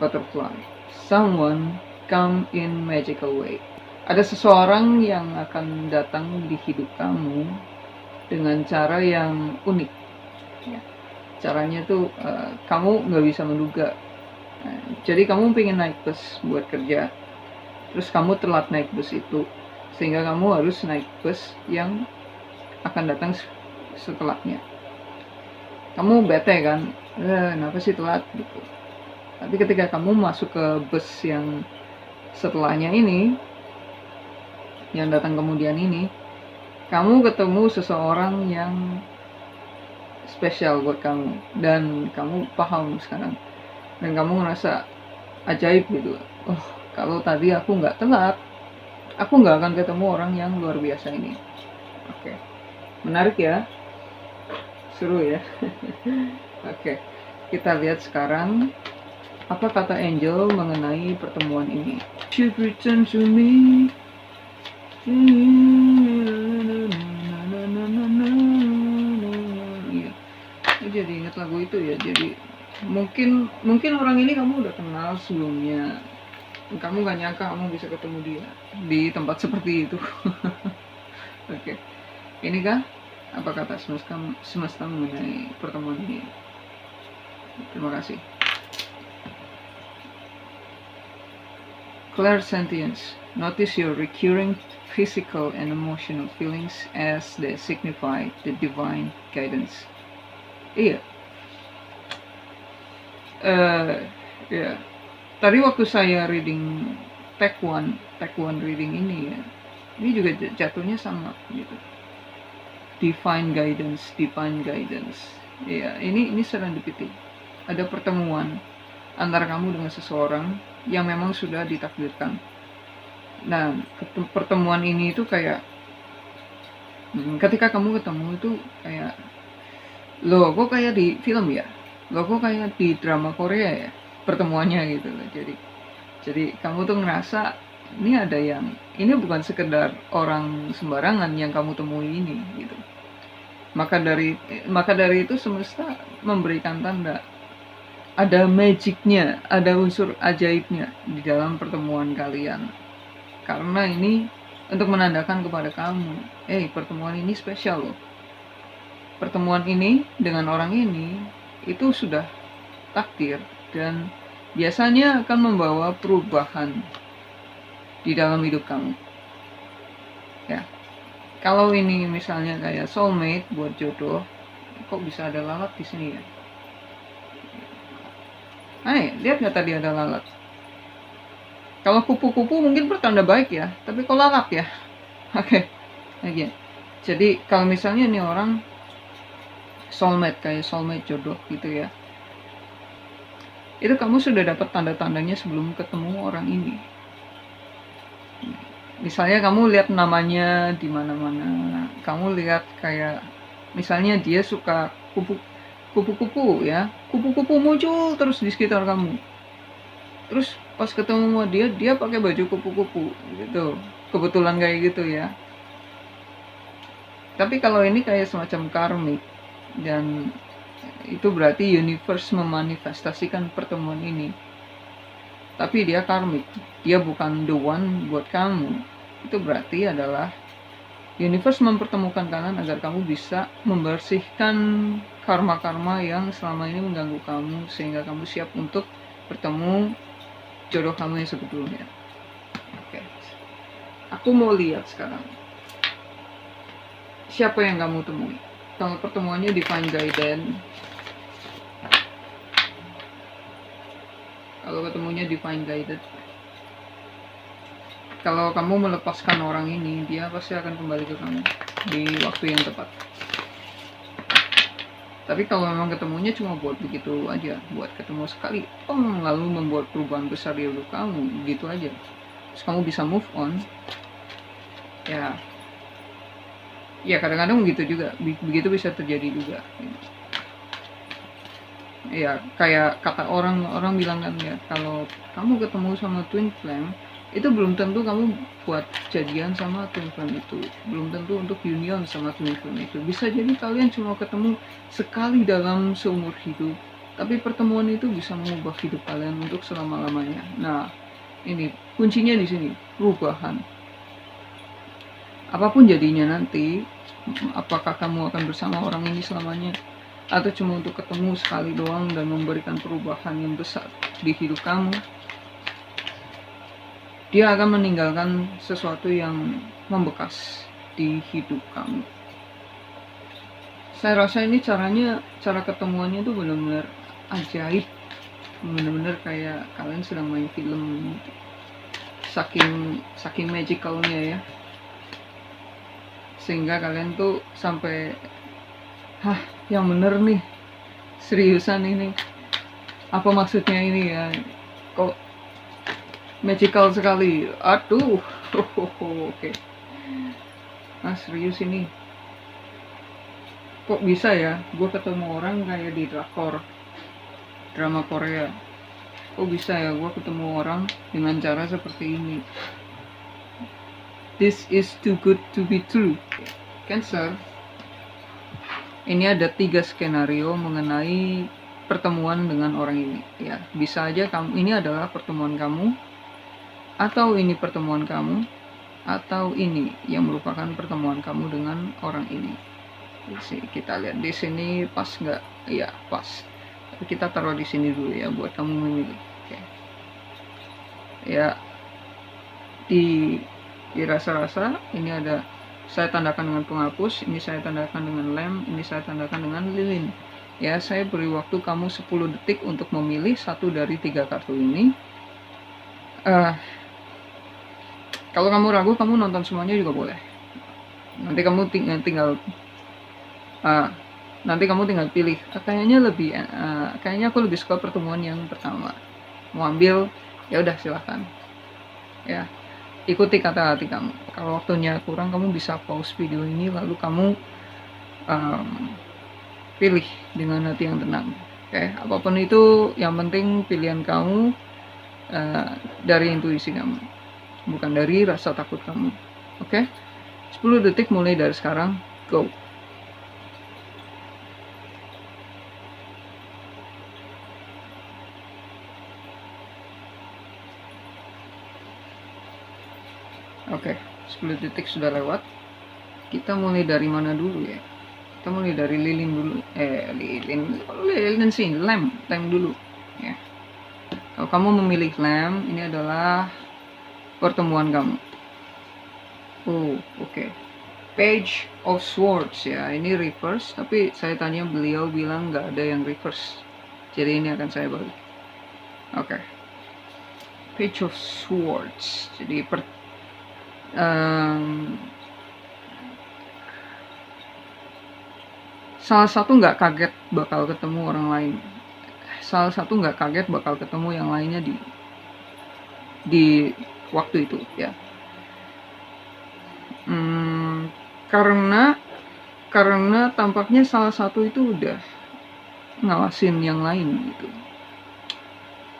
butterfly. Someone come in magical way. Ada seseorang yang akan datang di hidup kamu dengan cara yang unik. Caranya tuh kamu nggak bisa menduga. Jadi kamu pengen naik bus buat kerja, terus kamu telat naik bus itu, sehingga kamu harus naik bus yang akan datang setelahnya. Kamu bete kan, kenapa sih telat gitu. Tapi ketika kamu masuk ke bus yang setelahnya ini, yang datang kemudian ini, kamu ketemu seseorang yang spesial buat kamu, dan kamu paham sekarang, dan kamu ngerasa ajaib gitu. Oh, kalau tadi aku nggak telat, aku nggak akan ketemu orang yang luar biasa ini. Oke, menarik ya, seru ya. Oke, kita lihat sekarang apa kata Angel mengenai pertemuan ini. Should return to me. Iya, jadi ingat lagu itu ya. Jadi mungkin orang ini kamu udah kenal sebelumnya. Kamu gak nyangka kamu bisa ketemu dia di tempat seperti itu. Oke, ini kah apa kata semesta mengenai pertemuan ini? Terima kasih. Clairsentience. Notice your recurring physical and emotional feelings as they signify the divine guidance. Iya. Ya. Tadi waktu saya reading Take One reading ini ya, ini juga jatuhnya sama gitu. Divine guidance. Ya, ini serendipity. Ada pertemuan antara kamu dengan seseorang yang memang sudah ditakdirkan. Nah, pertemuan ini itu kayak ketika kamu ketemu itu kayak, loh kok kayak di film ya, loh kok kayak di drama Korea ya pertemuannya gitu loh. Jadi kamu tuh ngerasa ini ada yang, ini bukan sekedar orang sembarangan yang kamu temui ini gitu. Maka dari itu semesta memberikan tanda, ada magicnya, ada unsur ajaibnya di dalam pertemuan kalian. Karena ini untuk menandakan kepada kamu, pertemuan ini spesial loh. Pertemuan ini dengan orang ini itu sudah takdir, dan biasanya akan membawa perubahan di dalam hidup kamu. Ya, kalau ini misalnya kayak soulmate buat jodoh, kok bisa ada lalat di sini ya? Lihat nggak tadi ada lalat? Kalau kupu-kupu mungkin pertanda baik ya, tapi kok lalat ya? Oke, lagi. Jadi kalau misalnya ini orang soulmate, kayak soulmate jodoh gitu ya, itu kamu sudah dapat tanda-tandanya sebelum ketemu orang ini. Misalnya kamu lihat namanya di mana-mana, kamu lihat kayak misalnya dia suka kupu-kupu ya, kupu-kupu muncul terus di sekitar kamu. Terus pas ketemu sama dia pakai baju kupu-kupu gitu, kebetulan kayak gitu ya. Tapi kalau ini kayak semacam karmik, dan itu berarti universe memanifestasikan pertemuan ini. Tapi dia karmik, dia bukan the one buat kamu. Itu berarti adalah universe mempertemukan kalian agar kamu bisa membersihkan karma-karma yang selama ini mengganggu kamu, sehingga kamu siap untuk bertemu jodoh kamu yang sebetulnya. Oke. Aku mau lihat sekarang siapa yang kamu temui. Kalau pertemuannya divine guidance, kalau ketemunya divine guided, kalau kamu melepaskan orang ini, dia pasti akan kembali ke kamu di waktu yang tepat. Tapi kalau memang ketemunya cuma buat begitu aja, buat ketemu sekali, lalu membuat perubahan besar di hidup kamu, gitu aja, terus kamu bisa move on, ya kadang-kadang begitu juga, begitu bisa terjadi juga. Ya kayak kata orang bilang kan ya, kalau kamu ketemu sama twin flame, itu belum tentu kamu buat jadian sama twin flame itu, belum tentu untuk union sama twin flame itu. Bisa jadi kalian cuma ketemu sekali dalam seumur hidup, tapi pertemuan itu bisa mengubah hidup kalian untuk selama-lamanya. Nah, ini kuncinya di sini, perubahan. Apapun jadinya nanti, apakah kamu akan bersama orang ini selamanya, atau cuma untuk ketemu sekali doang dan memberikan perubahan yang besar di hidup kamu, dia akan meninggalkan sesuatu yang membekas di hidup kamu. Saya rasa ini cara ketemuannya tuh benar-benar ajaib, benar-benar kayak kalian sedang main film, saking magicalnya ya, sehingga kalian tuh sampai yang bener nih, seriusan ini, apa maksudnya ini ya, kok magical sekali, aduh. Oke. Nah, serius ini, kok bisa ya gue ketemu orang kayak di drama Korea, kok bisa ya gue ketemu orang dengan cara seperti ini. This is too good to be true. Cancer, ini ada 3 skenario mengenai pertemuan dengan orang ini ya. Bisa aja ini adalah pertemuan kamu, atau ini pertemuan kamu, atau ini yang merupakan pertemuan kamu dengan orang ini. Kita lihat di sini pas nggak? Iya pas. Tapi kita taruh di sini dulu ya buat kamu memilih. Oke. Ya, dirasa-rasa ini ada, saya tandakan dengan penghapus, ini saya tandakan dengan lem, ini saya tandakan dengan lilin. Ya, saya beri waktu kamu 10 detik untuk memilih satu dari 3 kartu ini. Kalau kamu ragu, kamu nonton semuanya juga boleh. Nanti kamu tinggal pilih. Kayaknya aku lebih suka pertemuan yang pertama. Mau ambil, ya udah silahkan. Ya, ikuti kata hati kamu. Kalau waktunya kurang, kamu bisa pause video ini lalu kamu pilih dengan hati yang tenang. Oke, apapun itu, yang penting pilihan kamu dari intuisi kamu, bukan dari rasa takut kamu. Oke? 10 detik mulai dari sekarang. Go. Oke, 10 detik sudah lewat. Kita mulai dari mana dulu ya? Kita mulai dari lilin dulu. Lilin sih, lem dulu ya. Kalau kamu memilih lem, ini adalah pertemuan kamu. Oke. Page of Swords ya, ini reverse, tapi saya tanya beliau bilang nggak ada yang reverse, jadi ini akan saya balik. Oke. Page of Swords, jadi salah satu nggak kaget bakal ketemu orang lain, salah satu nggak kaget bakal ketemu yang lainnya di waktu itu ya. Karena tampaknya salah satu itu udah ngawasin yang lain gitu.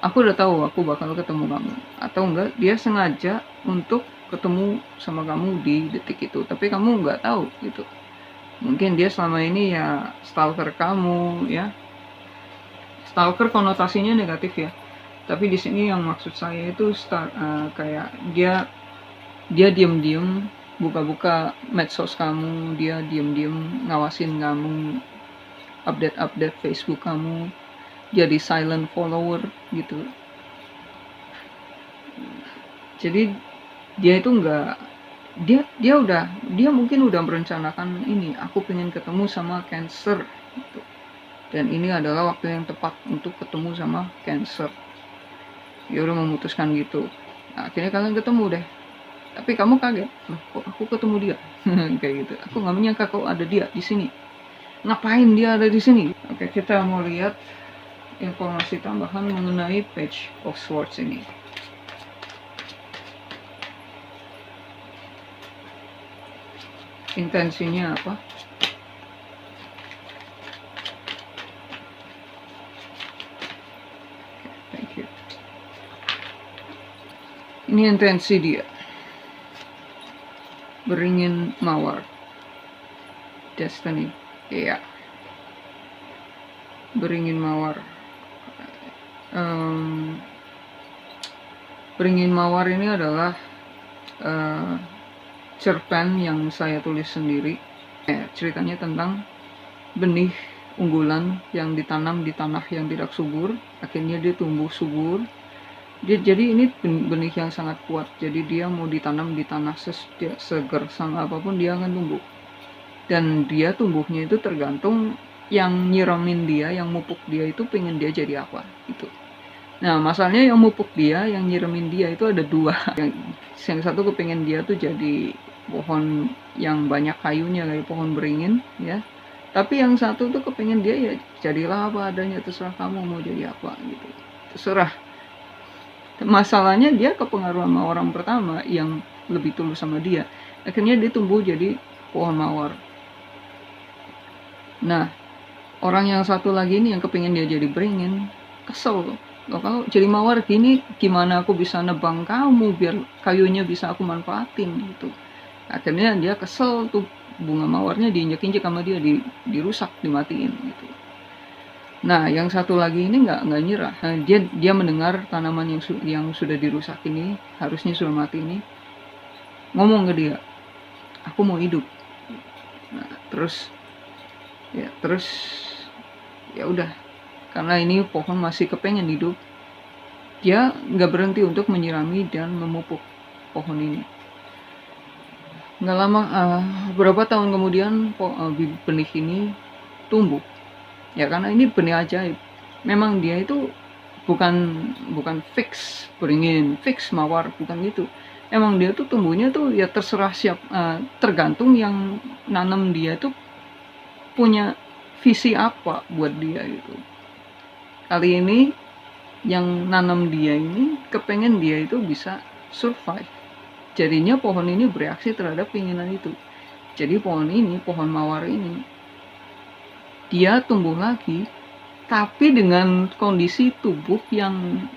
Aku udah tahu aku bakal ketemu kamu, atau enggak dia sengaja untuk ketemu sama kamu di detik itu, tapi kamu nggak tahu gitu. Mungkin dia selama ini ya stalker kamu ya. Stalker konotasinya negatif ya, tapi di sini yang maksud saya itu kayak dia diem-diem buka-buka medsos kamu, dia diem-diem ngawasin kamu, update Facebook kamu, jadi silent follower gitu. Jadi dia itu dia mungkin udah merencanakan ini, aku pengen ketemu sama Cancer gitu. Dan ini adalah waktu yang tepat untuk ketemu sama Cancer. Dia udah memutuskan gitu. Nah, akhirnya kalian ketemu deh. Tapi kamu kaget, loh kok aku ketemu dia? Kayak gitu. Aku nggak menyangka kok ada dia di sini. Ngapain dia ada di sini? Oke, kita mau lihat informasi tambahan mengenai Page of Swords ini. Intensinya apa? Thank you. Ini intensi dia. Beringin mawar. Destiny. Iya. Beringin mawar. Beringin Mawar ini adalah cerpen yang saya tulis sendiri. Ceritanya tentang benih unggulan yang ditanam di tanah yang tidak subur, akhirnya dia tumbuh subur. Jadi ini benih yang sangat kuat, jadi dia mau ditanam di tanah segersang apapun dia akan tumbuh. Dan dia tumbuhnya itu tergantung yang nyiramin dia, yang mupuk dia itu pengen dia jadi apa gitu. Nah masalahnya yang mupuk dia, yang nyiramin dia itu ada dua. Yang satu kepengen dia tuh jadi pohon yang banyak kayunya kayak pohon beringin ya. Tapi yang satu tuh kepengen dia ya jadilah apa adanya, terserah kamu mau jadi apa gitu. Terserah. Masalahnya dia kepengaruh sama orang pertama yang lebih tulus sama dia. Akhirnya dia tumbuh jadi pohon mawar. Nah, orang yang satu lagi ini yang kepengen dia jadi beringin, kesel loh. Kalau jadi mawar gini gimana aku bisa nebang kamu biar kayunya bisa aku manfaatin gitu. Akhirnya dia kesel tuh, bunga mawarnya diinjek-injek sama dia, dirusak, dimatiin gitu. Nah yang satu lagi ini nggak nyerah. Nah, dia mendengar tanaman yang sudah dirusak ini, harusnya sudah mati ini, ngomong ke dia, aku mau hidup. Nah terus ya udah, karena ini pohon masih kepengen hidup, dia nggak berhenti untuk menyirami dan memupuk pohon ini. Nggak lama, beberapa tahun kemudian benih ini tumbuh. Ya karena ini benih ajaib. Memang dia itu bukan fix beringin, fix mawar, bukan gitu. Emang dia tuh tumbuhnya tuh ya terserah tergantung yang nanam dia tuh punya visi apa buat dia gitu. Kali ini yang nanam dia ini kepengen dia itu bisa survive. Jadinya pohon ini bereaksi terhadap keinginan itu. Jadi pohon mawar ini, dia tumbuh lagi, tapi dengan kondisi tubuh yang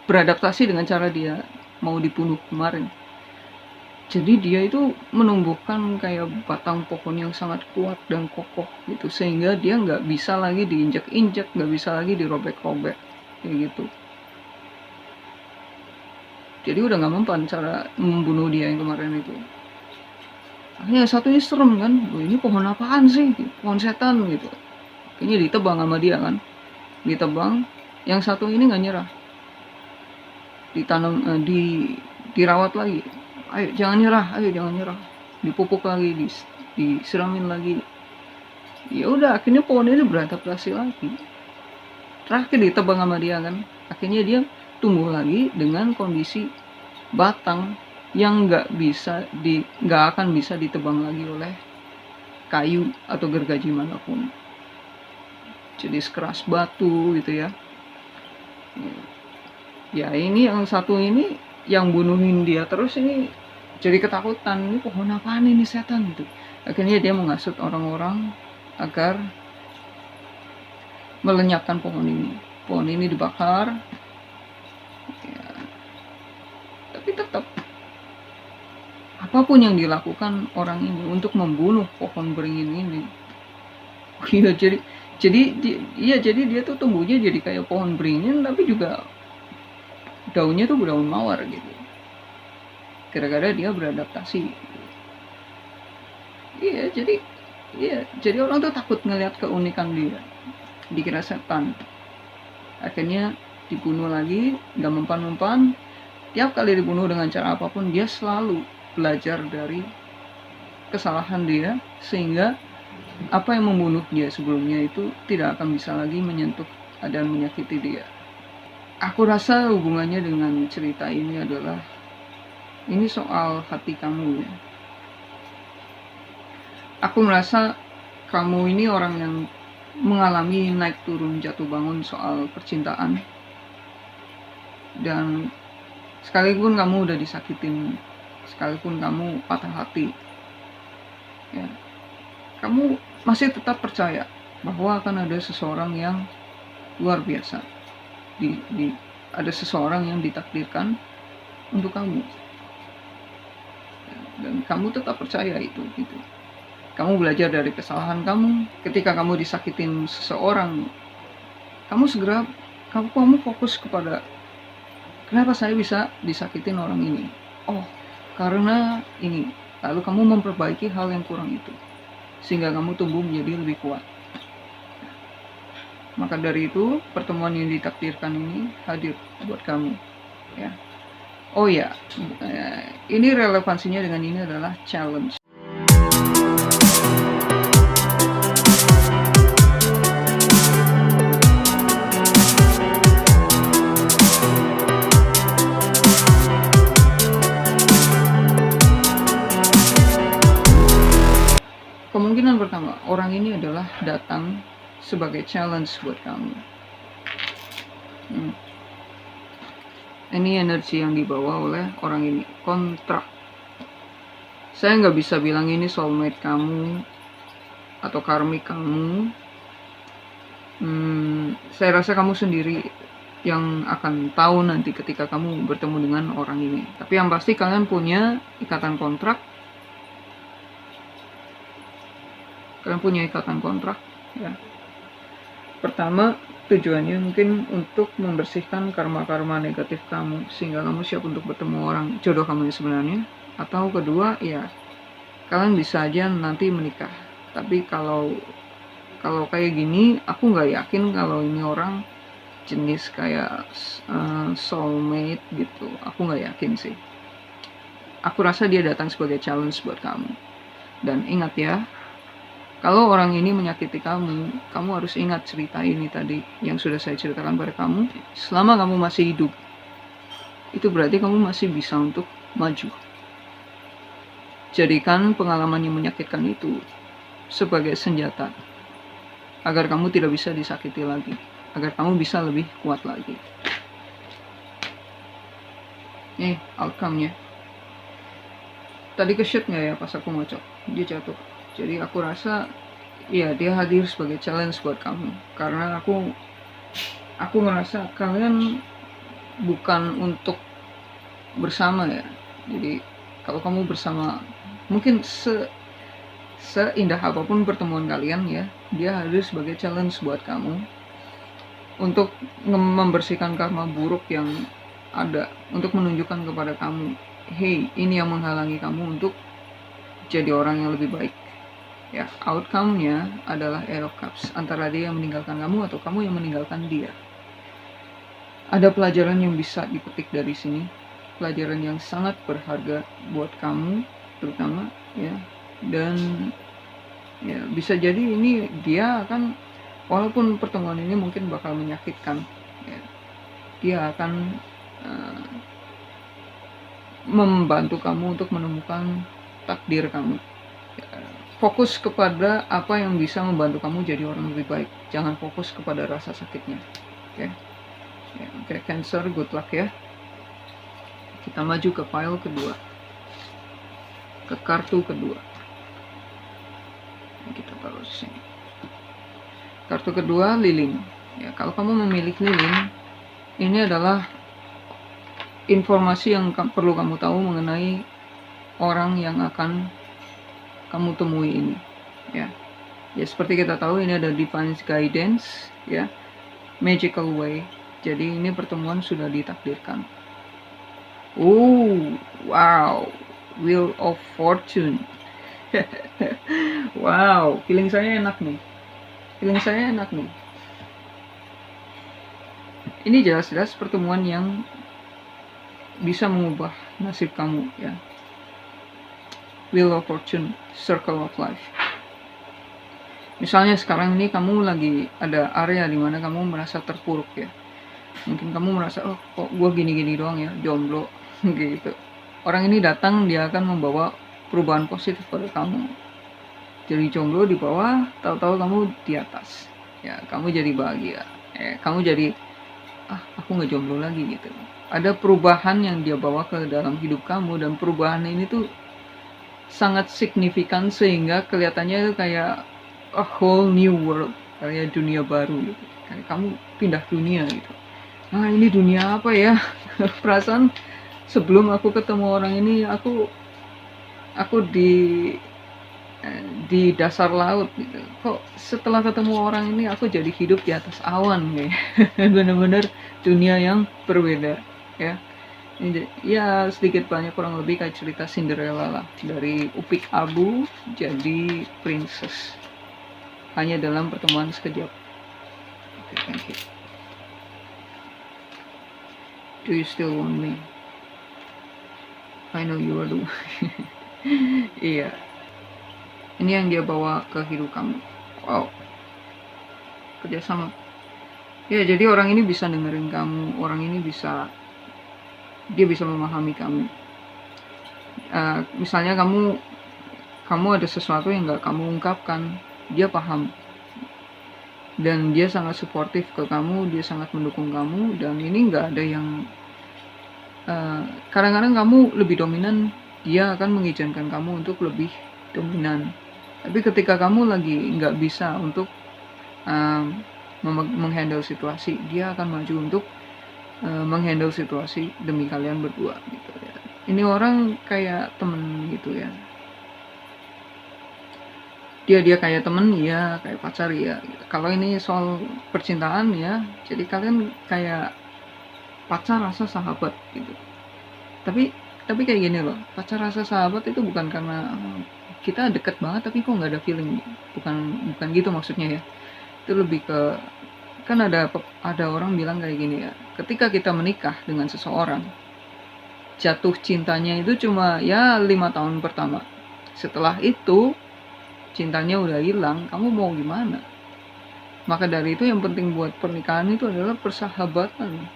beradaptasi dengan cara dia mau dibunuh kemarin. Jadi dia itu menumbuhkan kayak batang pohon yang sangat kuat dan kokoh gitu, sehingga dia nggak bisa lagi diinjak-injak, nggak bisa lagi dirobek-robek kayak gitu. Jadi udah nggak mempan cara membunuh dia yang kemarin itu. Akhirnya satunya serem kan, ini pohon apaan sih, pohon setan gitu. Kayaknya ditebang sama dia kan, ditebang. Yang satu ini nggak nyerah, ditanam, dirawat lagi. Ayo jangan nyerah, dipupuk lagi, disiramin lagi. Ya udah, akhirnya pohon ini beradaptasi lagi. Terakhir ditebang sama dia kan, akhirnya dia tumbuh lagi dengan kondisi batang yang nggak akan bisa ditebang lagi oleh kayu atau gergaji manapun. Jadi sekeras batu gitu ya. Ya ini yang satu ini yang bunuhin dia terus ini jadi ketakutan, ini pohon apaan ini, setan gitu. Akhirnya dia menghasut orang-orang agar melenyapkan pohon ini. Pohon ini dibakar ya, tapi tetap apapun yang dilakukan orang ini untuk membunuh pohon beringin ini, iya jadi dia tuh tumbuhnya jadi kayak pohon beringin tapi juga daunnya tuh daun mawar gitu, gara-gara dia beradaptasi. Iya jadi orang tuh takut ngelihat keunikan dia, dikira setan. Akhirnya dibunuh lagi, nggak mempan-mempan. Tiap kali dibunuh dengan cara apapun, dia selalu belajar dari kesalahan dia, sehingga apa yang membunuh dia sebelumnya itu tidak akan bisa lagi menyentuh dan menyakiti dia. Aku rasa hubungannya dengan cerita ini adalah, ini soal hati kamu ya. Aku merasa kamu ini orang yang mengalami naik turun jatuh bangun soal percintaan. Dan sekalipun kamu udah disakitin, sekalipun kamu patah hati ya, kamu masih tetap percaya bahwa akan ada seseorang yang luar biasa, ada seseorang yang ditakdirkan untuk kamu, dan kamu tetap percaya itu gitu. Kamu belajar dari kesalahan kamu. Ketika kamu disakitin seseorang, kamu kamu fokus kepada kenapa saya bisa disakitin orang ini, oh karena ini, lalu kamu memperbaiki hal yang kurang itu sehingga kamu tumbuh menjadi lebih kuat. Maka dari itu pertemuan yang ditakdirkan ini hadir buat kamu ya. Oh ya, ini relevansinya dengan ini adalah challenge. Kemungkinan pertama, orang ini adalah datang sebagai challenge buat kamu. Ini energi yang dibawa oleh orang ini, kontrak. Saya nggak bisa bilang ini soulmate kamu atau karmik kamu. Saya rasa kamu sendiri yang akan tahu nanti ketika kamu bertemu dengan orang ini. Tapi yang pasti kalian punya ikatan kontrak. Ya. Pertama, tujuannya mungkin untuk membersihkan karma-karma negatif kamu sehingga kamu siap untuk bertemu orang jodoh kamu yang sebenarnya. Atau kedua, ya kalian bisa aja nanti menikah. Tapi kalau kayak gini, aku nggak yakin kalau ini orang jenis kayak soulmate gitu. Aku nggak yakin sih. Aku rasa dia datang sebagai challenge buat kamu. Dan ingat ya, kalau orang ini menyakiti kamu, kamu harus ingat cerita ini tadi yang sudah saya ceritakan pada kamu. Selama kamu masih hidup, itu berarti kamu masih bisa untuk maju. Jadikan pengalaman yang menyakitkan itu sebagai senjata agar kamu tidak bisa disakiti lagi, agar kamu bisa lebih kuat lagi. Nih outcome-nya. Tadi ke-shoot nggak ya pas aku ngocok? Dia jatuh. Jadi aku rasa ya dia hadir sebagai challenge buat kamu. Karena aku ngerasa kalian bukan untuk bersama ya. Jadi kalau kamu bersama, mungkin seindah apapun pertemuan kalian ya, dia hadir sebagai challenge buat kamu untuk membersihkan karma buruk yang ada, untuk menunjukkan kepada kamu, hey, ini yang menghalangi kamu untuk jadi orang yang lebih baik. Ya, outcome-nya adalah Ace of Cups, antara dia yang meninggalkan kamu atau kamu yang meninggalkan dia. Ada pelajaran yang bisa dipetik dari sini, pelajaran yang sangat berharga buat kamu terutama ya. Dan ya bisa jadi ini dia akan, walaupun pertemuan ini mungkin bakal menyakitkan ya, dia akan membantu kamu untuk menemukan takdir kamu. Fokus kepada apa yang bisa membantu kamu jadi orang lebih baik. Jangan fokus kepada rasa sakitnya. Oke. Oke, Cancer, good luck ya. Kita maju ke pile kedua. Ke kartu kedua. Kita taruh di sini. Kartu kedua, lilin. Ya, kalau kamu memilih lilin, ini adalah informasi yang perlu kamu tahu mengenai orang yang akan kamu temui ini ya. Seperti kita tahu ini ada divine guidance ya, magical way. Jadi ini pertemuan sudah ditakdirkan. Wow, wheel of fortune. Wow, feeling saya enak nih. Ini jelas-jelas pertemuan yang bisa mengubah nasib kamu ya. Wheel of Fortune, Circle of Life. Misalnya sekarang ini kamu lagi ada area di mana kamu merasa terpuruk ya. Mungkin kamu merasa, oh kok gue gini-gini doang ya, jomblo gitu. Orang ini datang, dia akan membawa perubahan positif pada kamu. Jadi jomblo di bawah, tahu-tahu kamu di atas. Ya, kamu jadi bahagia. Kamu jadi, aku nggak jomblo lagi gitu. Ada perubahan yang dia bawa ke dalam hidup kamu, dan perubahan ini tuh sangat signifikan sehingga kelihatannya itu kayak a whole new world, kayak dunia baru gitu. Kayak kamu pindah dunia gitu. Nah, ini dunia apa ya? Perasaan sebelum aku ketemu orang ini, aku di dasar laut gitu. Kok setelah ketemu orang ini aku jadi hidup di atas awan kayak bener-bener dunia yang berbeda ya. Ya sedikit banyak kurang lebih kayak cerita Cinderella lah, dari upik abu jadi princess hanya dalam pertemuan sekejap. Okay, thank you. Do you still want me? I know you are do. Iya. Ini yang dia bawa ke hidup kamu. Wow. Kerjasama. Ya, jadi orang ini bisa dengerin kamu. Orang ini dia bisa memahami kamu. Misalnya kamu ada sesuatu yang nggak kamu ungkapkan, dia paham. Dan dia sangat suportif ke kamu, dia sangat mendukung kamu. Dan ini nggak ada yang kadang-kadang kamu lebih dominan, dia akan mengizinkan kamu untuk lebih dominan. Tapi ketika kamu lagi nggak bisa untuk menghandle situasi, dia akan maju untuk menghandle situasi demi kalian berdua gitu ya. Ini orang kayak temen gitu ya. Dia kayak temen ya, kayak pacar ya gitu. Kalau ini soal percintaan ya, jadi kalian kayak pacar rasa sahabat gitu. Tapi kayak gini loh, pacar rasa sahabat itu bukan karena kita deket banget tapi kok nggak ada feeling, bukan gitu maksudnya ya. Itu lebih ke, kan ada orang bilang kayak gini ya, ketika kita menikah dengan seseorang, jatuh cintanya itu cuma ya 5 tahun pertama. Setelah itu cintanya udah hilang, kamu mau gimana? Maka dari itu yang penting buat pernikahan itu adalah persahabatan.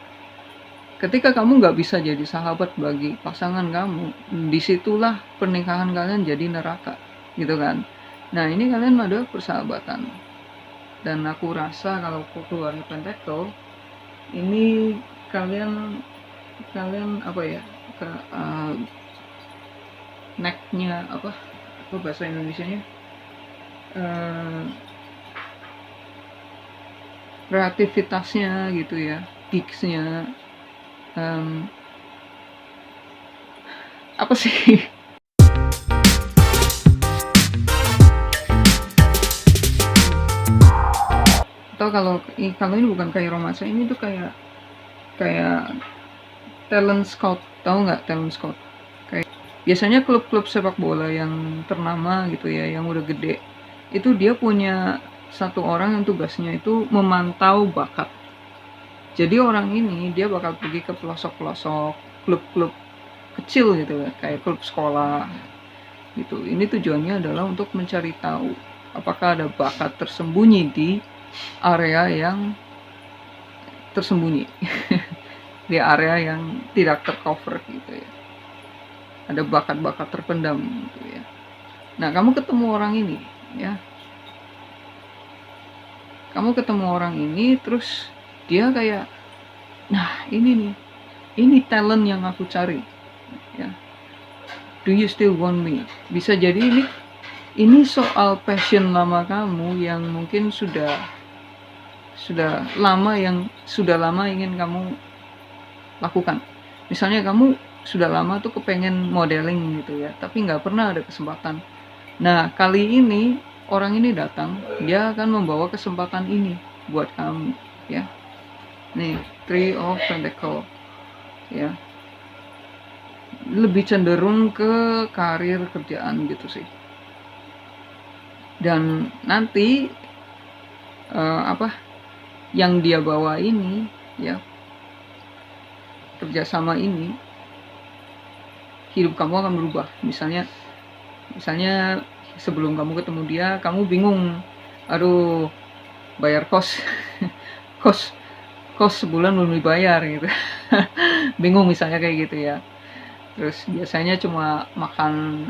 Ketika kamu nggak bisa jadi sahabat bagi pasangan kamu, disitulah pernikahan kalian jadi neraka, gitu kan. Nah ini kalian ada persahabatan. Dan aku rasa kalau keluarnya Pentacle, ini kalian apa ya, necknya apa bahasa Indonesianya, kreativitasnya gitu ya, geeksnya, apa sih atau kalau ini bukan kayak romansa, ini tuh kayak talent scout. Tahu nggak talent scout? Kayak biasanya klub-klub sepak bola yang ternama gitu ya, yang udah gede, itu dia punya satu orang yang tugasnya itu memantau bakat. Jadi orang ini dia bakal pergi ke pelosok-pelosok klub-klub kecil gitu ya, kayak klub sekolah gitu. Ini tujuannya adalah untuk mencari tahu apakah ada bakat tersembunyi di area yang tersembunyi di area yang tidak tercover gitu ya. Ada bakat-bakat terpendam gitu ya. Nah, kamu ketemu orang ini ya. Kamu ketemu orang ini terus dia kayak, nah ini nih, ini talent yang aku cari ya. Do you still want me? Bisa jadi ini soal passion lama kamu yang mungkin sudah lama ingin kamu lakukan. Misalnya kamu sudah lama tuh kepengen modeling gitu ya, tapi nggak pernah ada kesempatan. Nah kali ini orang ini datang, dia akan membawa kesempatan ini buat kamu ya. Nih, Three of Pentacles ya, lebih cenderung ke karir kerjaan gitu sih. Dan nanti yang dia bawa ini ya, kerjasama ini, hidup kamu akan berubah. Misalnya sebelum kamu ketemu dia, kamu bingung, aduh bayar kos kos sebulan belum dibayar gitu. Bingung misalnya kayak gitu ya. Terus biasanya cuma makan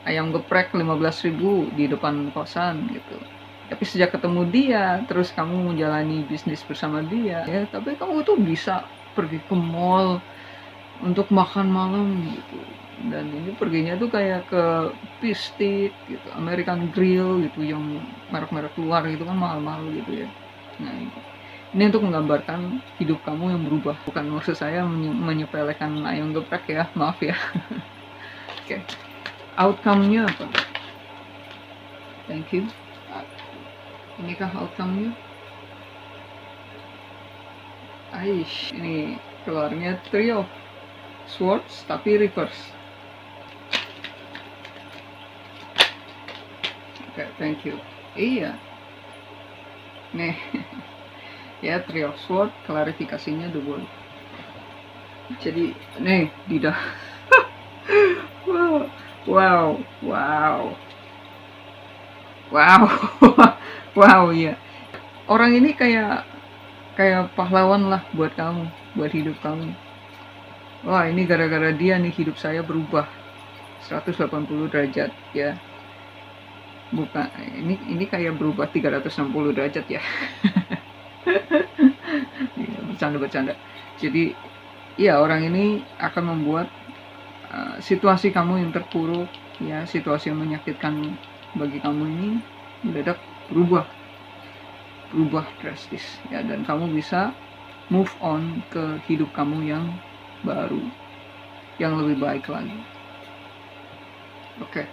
ayam geprek 15.000 di depan kosan gitu. Tapi sejak ketemu dia, terus kamu menjalani bisnis bersama dia ya, tapi kamu tuh bisa pergi ke mall untuk makan malam gitu. Dan ini perginya tuh kayak ke Pistit gitu, American Grill gitu, yang merek-merek luar gitu kan, mahal-mahal gitu ya. Nah ini untuk menggambarkan hidup kamu yang berubah. Bukan maksud saya menyepelekan ayam geprek ya, maaf ya. Oke. Outcome-nya apa? Thank you. Inikah outcome-nya? Aish, ini keluarnya Three of Swords tapi reverse. Oke, thank you. Iya. Nih. Ya, Three of Swords, klarifikasinya double. Jadi, nih, tidak. Wow. Wow, iya. Orang ini kayak pahlawan lah buat kamu, buat hidup kamu. Wah, ini gara-gara dia nih hidup saya berubah 180 derajat ya. Bukan, ini kayak berubah 360 derajat ya. Bercanda. Jadi, ya orang ini akan membuat situasi kamu yang terpuruk, ya situasi yang menyakitkan bagi kamu ini mendadak berubah drastis ya, dan kamu bisa move on ke hidup kamu yang baru, yang lebih baik lagi. Oke,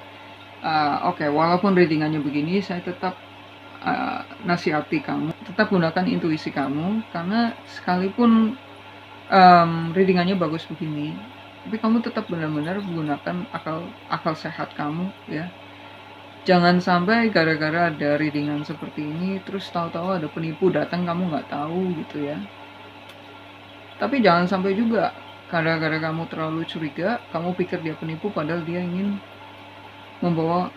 walaupun readingannya begini, saya tetap nasihati kamu, tetap gunakan intuisi kamu, karena sekalipun readingannya bagus begini, tapi kamu tetap benar-benar menggunakan akal sehat kamu ya. Jangan sampai gara-gara ada readingan seperti ini terus tahu-tahu ada penipu datang kamu nggak tahu gitu ya. Tapi jangan sampai juga gara-gara kamu terlalu curiga, kamu pikir dia penipu padahal dia ingin membawa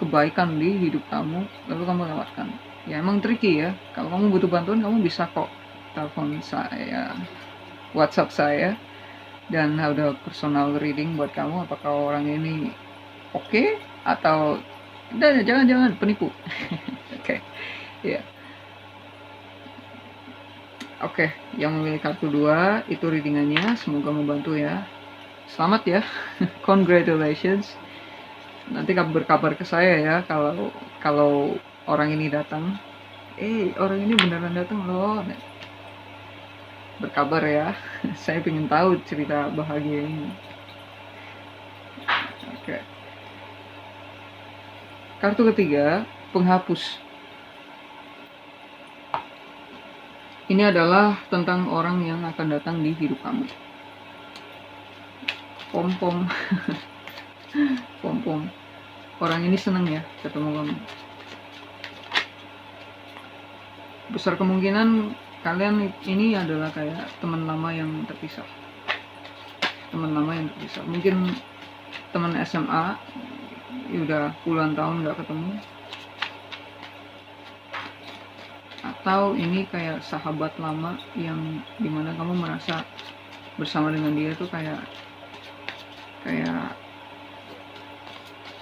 kebaikan di hidup kamu, lalu kamu lewatkan. Ya emang tricky ya. Kalau kamu butuh bantuan, kamu bisa kok telepon saya, WhatsApp saya, dan ada personal reading buat kamu. Apakah orang ini oke, atau jangan penipu. Oke. Ya. Oke, yang memilih kartu 2 itu readingannya, semoga membantu ya. Selamat ya. Congratulations. Nanti berkabar ke saya ya kalau orang ini datang. Orang ini beneran datang loh. Berkabar ya. Saya pengen tahu cerita bahagia ini. Oke. Kartu ketiga, penghapus. Ini adalah tentang orang yang akan datang di hidup kamu. Pom-pom. Pom-pom. Orang ini senang ya ketemu kamu. Besar kemungkinan kalian ini adalah kayak teman lama yang terpisah. Mungkin teman SMA, ya udah puluhan tahun nggak ketemu. Atau ini kayak sahabat lama yang dimana kamu merasa bersama dengan dia tuh kayak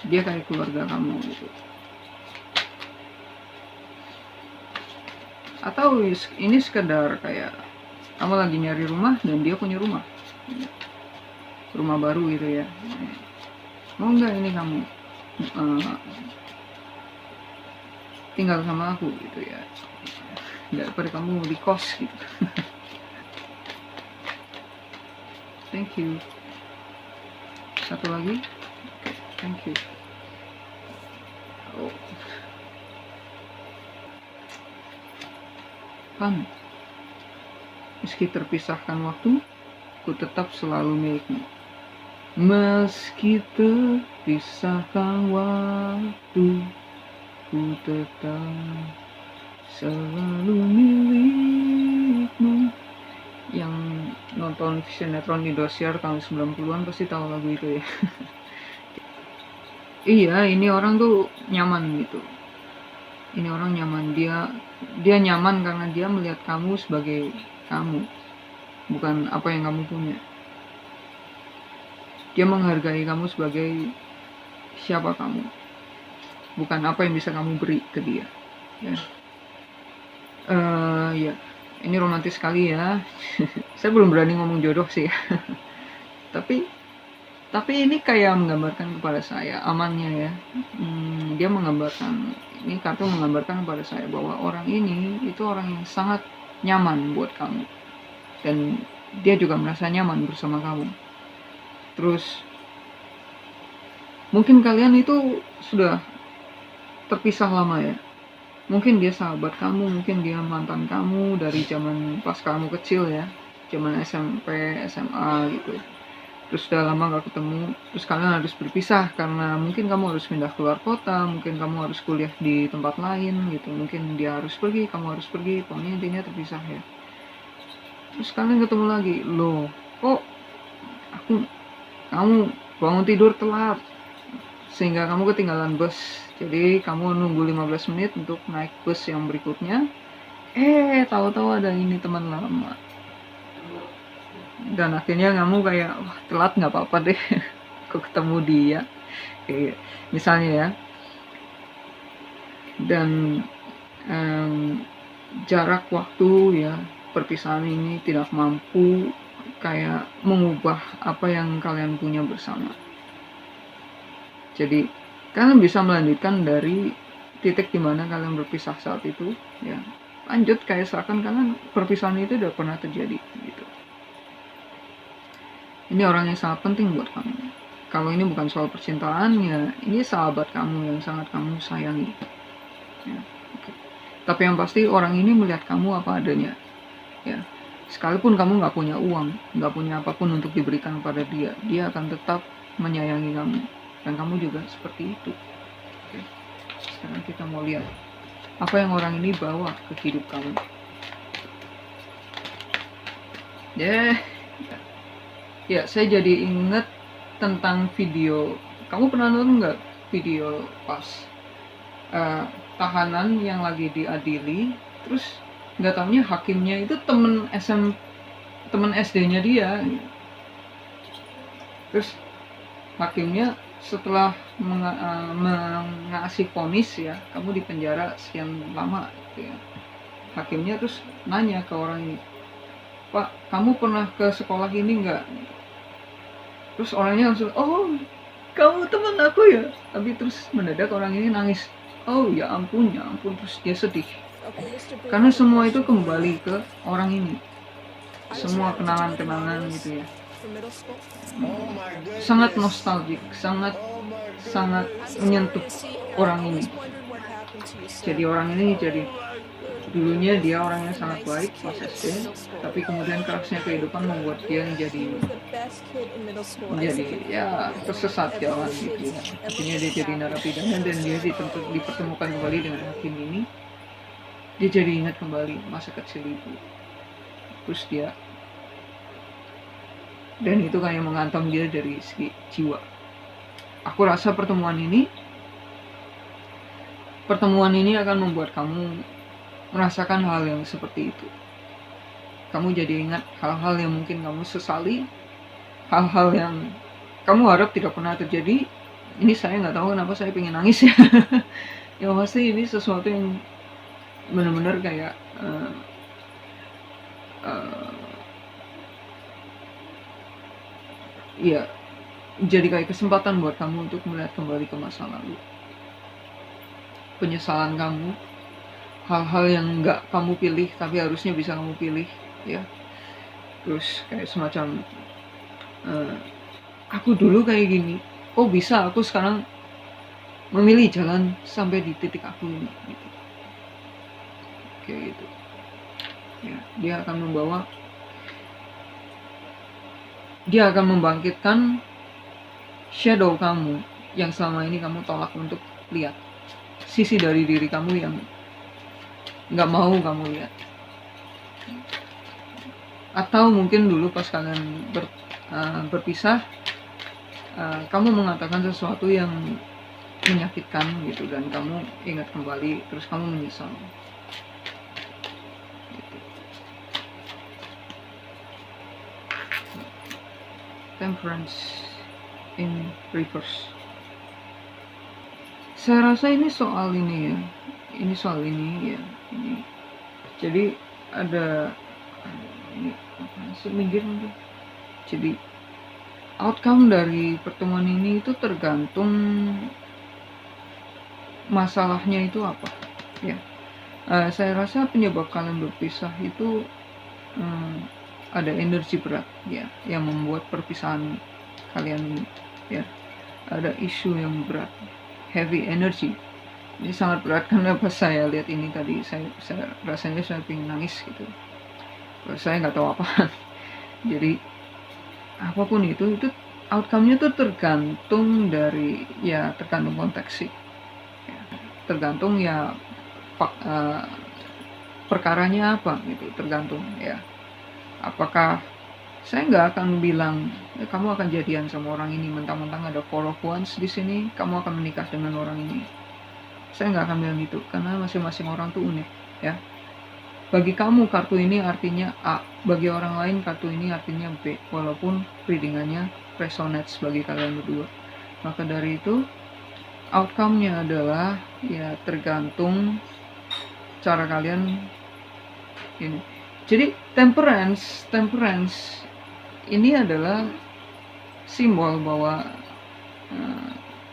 dia kayak keluarga kamu gitu. Atau ini sekedar kayak kamu lagi nyari rumah dan dia punya rumah baru gitu ya. Mau nggak ini kamu tinggal sama aku gitu ya, daripada kamu di kos gitu. Thank you. Satu lagi. Thank you. Kan, meski terpisahkan waktu, ku tetap selalu milikmu. Meski terpisahkan waktu, ku tetap selalu milikmu. Yang nonton sinetron Indosiar tahun 90-an pasti tahu lagu itu ya. Iya, ini orang tuh nyaman gitu. Ini orang nyaman, dia nyaman karena dia melihat kamu sebagai kamu, bukan apa yang kamu punya. Dia menghargai kamu sebagai siapa kamu, bukan apa yang bisa kamu beri ke dia. Ya. Ya, ini romantis sekali ya. Saya belum berani ngomong jodoh sih. Tapi ini kayak menggambarkan kepada saya amannya ya. Dia menggambarkan, ini kartu menggambarkan kepada saya bahwa orang ini itu orang yang sangat nyaman buat kamu, dan dia juga merasa nyaman bersama kamu. Terus mungkin kalian itu sudah terpisah lama ya. Mungkin dia sahabat kamu, mungkin dia mantan kamu dari zaman pas kamu kecil ya, zaman SMP, SMA gitu. Terus udah lama gak ketemu, terus kalian harus berpisah karena mungkin kamu harus pindah keluar kota, mungkin kamu harus kuliah di tempat lain gitu, mungkin dia harus pergi, kamu harus pergi, pokoknya intinya terpisah ya. Terus kalian ketemu lagi, loh kok kamu bangun tidur telat sehingga kamu ketinggalan bus, jadi kamu nunggu 15 menit untuk naik bus yang berikutnya. Tahu-tahu ada ini teman lama, dan akhirnya kamu kayak wah telat nggak apa-apa deh aku ketemu dia kayak misalnya ya. Dan jarak waktu ya, perpisahan ini tidak mampu kayak mengubah apa yang kalian punya bersama. Jadi kalian bisa melanjutkan dari titik dimana kalian berpisah saat itu ya, lanjut kayak seakan kalian perpisahan itu udah pernah terjadi gitu. Ini orang yang sangat penting buat kamu. Kalau ini bukan soal percintaan ya, ini sahabat kamu yang sangat kamu sayangi ya, okay. Tapi yang pasti orang ini melihat kamu apa adanya ya. Sekalipun kamu nggak punya uang, nggak punya apapun untuk diberikan kepada dia, dia akan tetap menyayangi kamu, dan kamu juga seperti itu. Oke. Sekarang kita mau lihat apa yang orang ini bawa ke hidup kamu. Ya, saya jadi inget tentang video. Kamu pernah nonton nggak video pas tahanan yang lagi diadili, terus nggak taunya hakimnya itu temen SD-nya dia. Terus hakimnya setelah mengasih vonis ya, kamu di penjara sekian lama gitu ya. Hakimnya terus nanya ke orang ini, Pak, kamu pernah ke sekolah ini nggak? Terus orangnya langsung, oh kamu teman aku ya. Tapi terus mendadak orang ini nangis, oh ya ampun, terus dia sedih. Karena semua itu kembali ke orang ini, semua kenangan-kenangan gitu ya. Sangat nostalgia, sangat menyentuh orang ini. Jadi orang ini dulunya dia orangnya sangat baik pas SD, tapi kemudian kerasnya kehidupan membuat dia menjadi ya tersesat jalan gitu ya. Akhirnya dia jadi narapidana dan dia dipertemukan kembali dengan hakim ini. Dia jadi ingat kembali masa kecil itu. Terus dan itu kayak menghantam dia dari segi jiwa. Aku rasa pertemuan ini akan membuat kamu merasakan hal yang seperti itu. Kamu jadi ingat hal-hal yang mungkin kamu sesali, hal-hal yang kamu harap tidak pernah terjadi. Ini saya nggak tahu kenapa saya pengen nangis ya. Ya pasti ini sesuatu yang benar-benar kayak ya jadi kayak kesempatan buat kamu untuk melihat kembali ke masa lalu, penyesalan kamu, hal-hal yang nggak kamu pilih tapi harusnya bisa kamu pilih ya. Terus kayak semacam aku dulu kayak gini, kok bisa aku sekarang memilih jalan sampai di titik aku ini gitu. Kayak gitu ya, dia akan membangkitkan shadow kamu yang selama ini kamu tolak untuk lihat, sisi dari diri kamu yang nggak mau kamu lihat. Atau mungkin dulu pas kalian berpisah, kamu mengatakan sesuatu yang menyakitkan gitu, dan kamu ingat kembali terus kamu menyesal. Temperance in reverse. Saya rasa ini soal ini ya. Jadi ada ini minggir. Jadi outcome dari pertemuan ini itu tergantung masalahnya itu apa ya. Saya rasa penyebab kalian berpisah itu ada energi berat ya yang membuat perpisahan kalian ini ya. Ada isu yang berat, heavy energy Ini sangat berat karena pas saya lihat ini tadi saya rasanya saya pengen nangis gitu. Saya nggak tahu apa. Jadi apapun itu outcome-nya tuh tergantung dari tergantung konteks sih. Ya, tergantung perkaranya apa gitu, tergantung ya. Apakah saya nggak akan bilang kamu akan jadian sama orang ini mentang-mentang ada 4 of Wands di sini, kamu akan menikah dengan orang ini. Saya nggak akan bilang gitu karena masing-masing orang tuh unik ya. Bagi kamu kartu ini artinya A, bagi orang lain kartu ini artinya B, walaupun readingannya resonates bagi kalian berdua. Maka dari itu outcome-nya adalah ya tergantung cara kalian ini. Jadi temperance ini adalah simbol bahwa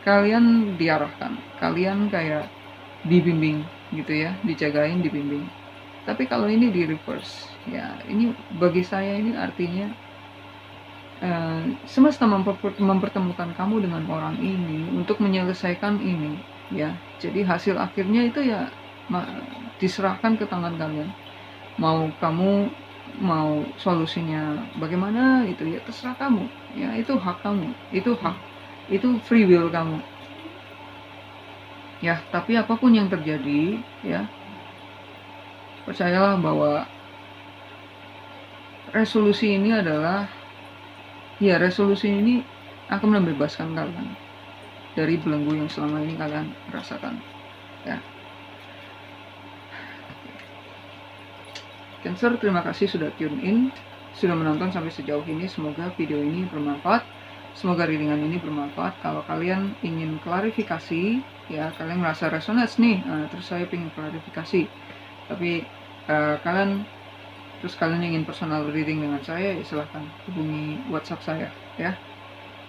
kalian diarahkan, kalian kayak dibimbing gitu ya, dijagain, dibimbing. Tapi kalau ini di reverse, ya ini bagi saya ini artinya semesta mempertemukan kamu dengan orang ini untuk menyelesaikan ini, ya. Jadi hasil akhirnya itu ya diserahkan ke tangan kalian. Mau kamu mau solusinya bagaimana itu ya terserah kamu, ya itu hak kamu, itu free will kamu. Ya, tapi apapun yang terjadi, ya percayalah bahwa resolusi ini akan membebaskan kalian dari belenggu yang selama ini kalian rasakan. Ya. Cancer, terima kasih sudah tune in, sudah menonton sampai sejauh ini. Semoga video ini bermanfaat. Semoga readingan ini bermanfaat. Kalau kalian ingin klarifikasi, ya kalian merasa resonance nih, terus saya ingin klarifikasi. Tapi kalian ingin personal reading dengan saya, ya silahkan hubungi WhatsApp saya ya.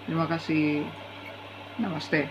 Terima kasih. Namaste.